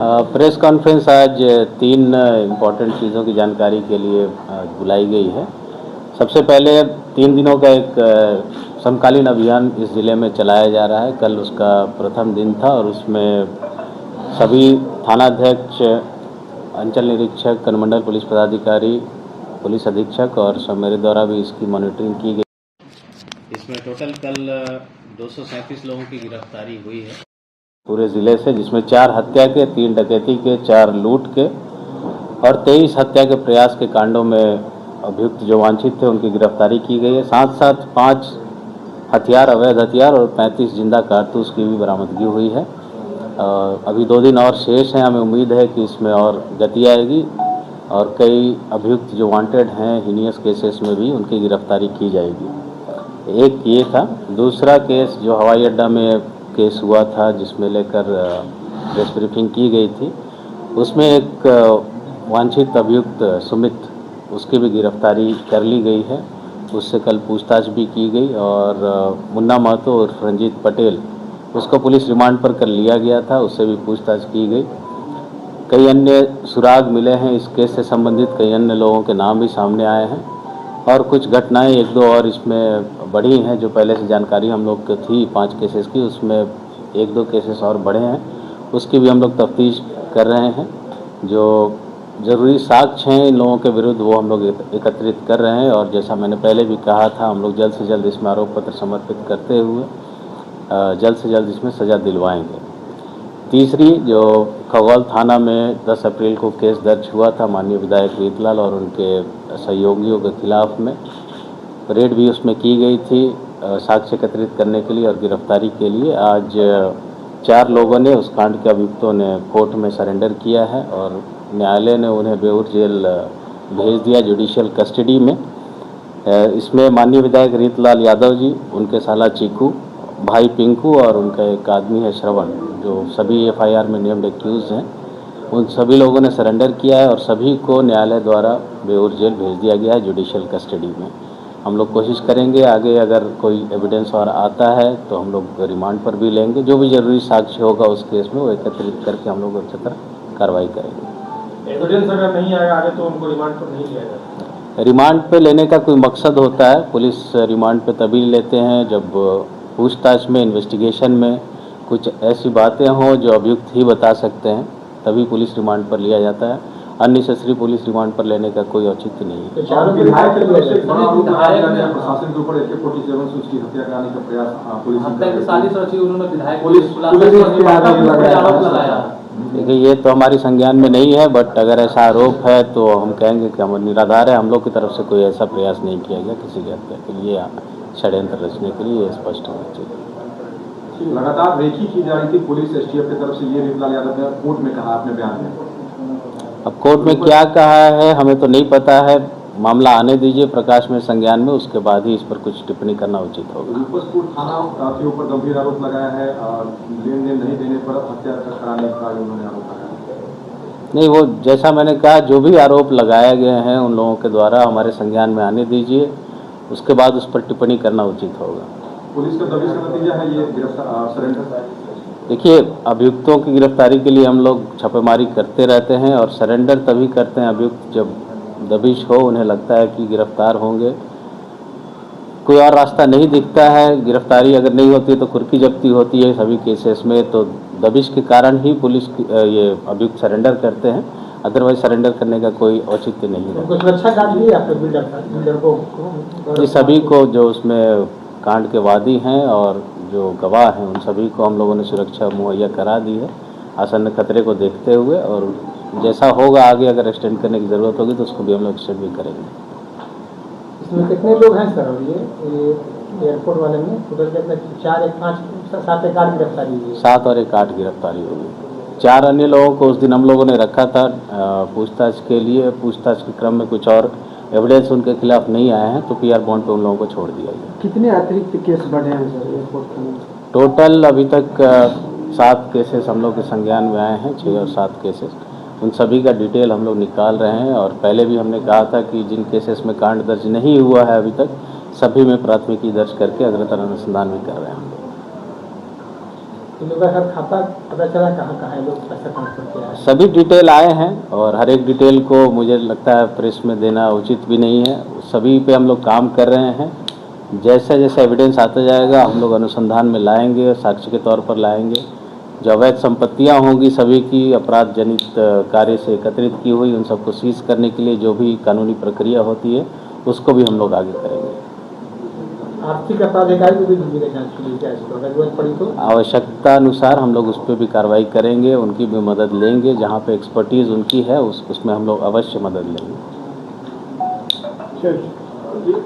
Press conference आज 3 important चीज़ों की जानकारी के लिए बुलाई गई है। सबसे पहले 3 दिनों का एक समकालीन अभियान इस ज़िले में चलाया जा रहा है। कल उसका प्रथम दिन था और उसमें सभी थानाध्यक्ष, अंचल निरीक्षक, अनुमंडल पुलिस पदाधिकारी, पुलिस अधीक्षक और मेरे द्वारा भी इसकी मॉनिटरिंग की गई। इसमें टोटल कल 237 लोगों की गिरफ्तारी हुई है पूरे ज़िले से, जिसमें 4 हत्या के, 3 डकैती के, 4 लूट के और 23 हत्या के प्रयास के कांडों में अभियुक्त जो वांछित थे उनकी गिरफ्तारी की गई है। साथ साथ 5 हथियार, अवैध हथियार और 35 जिंदा कारतूस की भी बरामदगी हुई है। अभी 2 दिन और शेष हैं। हमें उम्मीद है कि इसमें और गति आएगी और कई अभियुक्त जो वांटेड हैं हीनियस केसेस में भी उनकी गिरफ्तारी की जाएगी। एक ये था। दूसरा केस जो हवाई अड्डा में केस हुआ था, जिसमें लेकर प्रेस ब्रीफिंग की गई थी, उसमें एक वांछित अभियुक्त सुमित, उसकी भी गिरफ्तारी कर ली गई है। उससे कल पूछताछ भी की गई और मुन्ना महतो और रंजीत पटेल, उसको पुलिस रिमांड पर कर लिया गया था, उससे भी पूछताछ की गई। कई अन्य सुराग मिले हैं इस केस से संबंधित, कई अन्य लोगों के नाम भी सामने आए हैं और कुछ घटनाएं 1-2 और इसमें बढ़ी हैं जो पहले से जानकारी हम लोग को थी 5 केसेस की, उसमें 1-2 केसेस और बढ़े हैं, उसकी भी हम लोग तफ्तीश कर रहे हैं। जो ज़रूरी साक्ष्य हैं इन लोगों के विरुद्ध वो हम लोग एकत्रित कर रहे हैं और जैसा मैंने पहले भी कहा था, हम लोग जल्द से जल्द इसमें आरोप पत्र समर्पित करते हुए जल्द से जल्द इसमें सज़ा दिलवाएंगे। तीसरी, जो खगौल थाना में 10 अप्रैल को केस दर्ज हुआ था माननीय विधायक रीतलाल और उनके सहयोगियों के खिलाफ में, रेड भी उसमें की गई थी साक्ष्य एकत्रित करने के लिए और गिरफ्तारी के लिए। आज 4 लोगों ने, उस कांड के अभियुक्तों ने कोर्ट में सरेंडर किया है और न्यायालय ने उन्हें बेऊर जेल भेज दिया जुडिशियल कस्टडी में। इसमें माननीय विधायक रीतलाल यादव जी, उनके साला चीकू, भाई पिंकू और उनका एक आदमी है श्रवण, जो सभी एफआईआर में नेम्ड एक्यूज हैं, उन सभी लोगों ने सरेंडर किया है और सभी को न्यायालय द्वारा बेऊर जेल भेज दिया गया है जुडिशियल कस्टडी में। हम लोग कोशिश करेंगे आगे अगर कोई एविडेंस और आता है तो हम लोग रिमांड पर भी लेंगे। जो भी जरूरी साक्ष्य होगा उस केस में वो एकत्रित करके हम लोग अच्छी तरह कार्रवाई करेंगे। एविडेंस अगर नहीं आएगा आगे तो उनको रिमांड पर नहीं लिया जाएगा। रिमांड पे लेने का कोई मकसद होता है। पुलिस रिमांड पे तभी लेते हैं जब पूछताछ में, इन्वेस्टिगेशन में कुछ ऐसी बातें हों जो अभियुक्त ही बता सकते हैं, तभी पुलिस रिमांड पर लिया जाता है। अननेसेसरी पुलिस रिमांड पर लेने का कोई औचित्य नहीं है। प्रशासन के ऊपर AK-47 उसकी हत्या कराने का प्रयास, पुलिस हत्या की साजिश रची, उन्होंने विधायक। देखिए, ये तो हमारी संज्ञान में नहीं है, बट अगर ऐसा आरोप है तो हम कहेंगे कि हम निराधार है। हम लोग की तरफ से कोई ऐसा प्रयास नहीं किया गया किसी की हत्या के लिए, षड्यंत्र रचने के लिए, स्पष्ट होना चाहिए। लगातार रेकी की जा रही थी पुलिस STF की तरफ से, ये रीतलाल यादव ने कोर्ट में कहा अपने बयान में। अब कोर्ट में क्या कहा है हमें तो नहीं पता है। मामला आने दीजिए प्रकाश में, संज्ञान में, उसके बाद ही इस पर कुछ टिप्पणी करना उचित होगा। रूपसपुर थाना के ऊपर गंभीर आरोप लगाया है, लेन देन नहीं देने पर हत्या कराने का उन्होंने आरोप लगाया। नहीं, वो जैसा मैंने कहा, जो भी आरोप लगाए गए हैं उन लोगों के द्वारा हमारे संज्ञान में आने दीजिए, उसके बाद उस पर टिप्पणी करना उचित होगा। पुलिस का दबिश का नतीजा है ये सरेंडर। देखिए, अभियुक्तों की गिरफ्तारी के लिए हम लोग छापेमारी करते रहते हैं और सरेंडर तभी करते हैं अभियुक्त जब दबिश हो, उन्हें लगता है कि गिरफ्तार होंगे, कोई और रास्ता नहीं दिखता है। गिरफ्तारी अगर नहीं होती तो कुर्की जब्ती होती है सभी केसेस में, तो दबिश के कारण ही पुलिस ये अभियुक्त सरेंडर करते हैं, अदरवाइज सरेंडर करने का कोई औचित्य नहीं है। सुरक्षा गार्ड भी आपके बिल्डर को, ये सभी को जो उसमें कांड के वादी हैं और जो गवाह हैं उन सभी को हम लोगों ने सुरक्षा मुहैया करा दी है आसन्न खतरे को देखते हुए, और जैसा होगा आगे अगर एक्सटेंड करने की ज़रूरत होगी तो उसको भी हम लोग एक्सटेंड भी करेंगे। इसमें कितने लोग हैं सर? ये एयरपोर्ट वाले में टोटल कितने? 4, 1, 5, 7, 1, 8 गिरफ्तारी हुई। 7 और 1, 8 गिरफ्तारी हुई। 4 अन्य लोगों को उस दिन हम लोगों ने रखा था पूछताछ के लिए। पूछताछ के क्रम में कुछ और एविडेंस उनके खिलाफ नहीं आए हैं तो PR बॉन्ड पे उन लोगों को छोड़ दिया गया। कितने अतिरिक्त केस बढ़े हैं सर एयरपोर्ट में? टोटल अभी तक 7 केसेस हम लोग के संज्ञान में आए हैं, 6 और 7 केसेस। उन सभी का डिटेल हम लोग निकाल रहे हैं और पहले भी हमने कहा था कि जिन केसेस में कांड दर्ज नहीं हुआ है अभी तक, सभी में प्राथमिकी दर्ज करके अग्रतर अनुसंधान भी कर रहे हैं हम लोग। इन लोगों का खाता पता चला कहाँ कहाँ है, लोग पैसा ट्रांसफर किया है? सभी डिटेल आए हैं और हर एक डिटेल को मुझे लगता है प्रेस में देना उचित भी नहीं है। सभी पे हम लोग काम कर रहे हैं। जैसा जैसा एविडेंस आता जाएगा हम लोग अनुसंधान में लाएंगे, साक्ष्य के तौर पर लाएंगे। जो अवैध संपत्तियां होंगी सभी की अपराध जनित कार्य से एकत्रित की हुई, उन सबको सीज करने के लिए जो भी कानूनी प्रक्रिया होती है उसको भी हम लोग आगे करेंगे। आर्थिक अपराध इकाई को भी मिलेगा जांच के लिए, क्या इसको अगर जरूरत पड़ी तो? आवश्यकता अनुसार हम लोग उस पर भी कार्रवाई करेंगे, उनकी भी मदद लेंगे। जहाँ पे एक्सपर्टीज़ उनकी है उसमें हम लोग अवश्य मदद लेंगे। चलिए।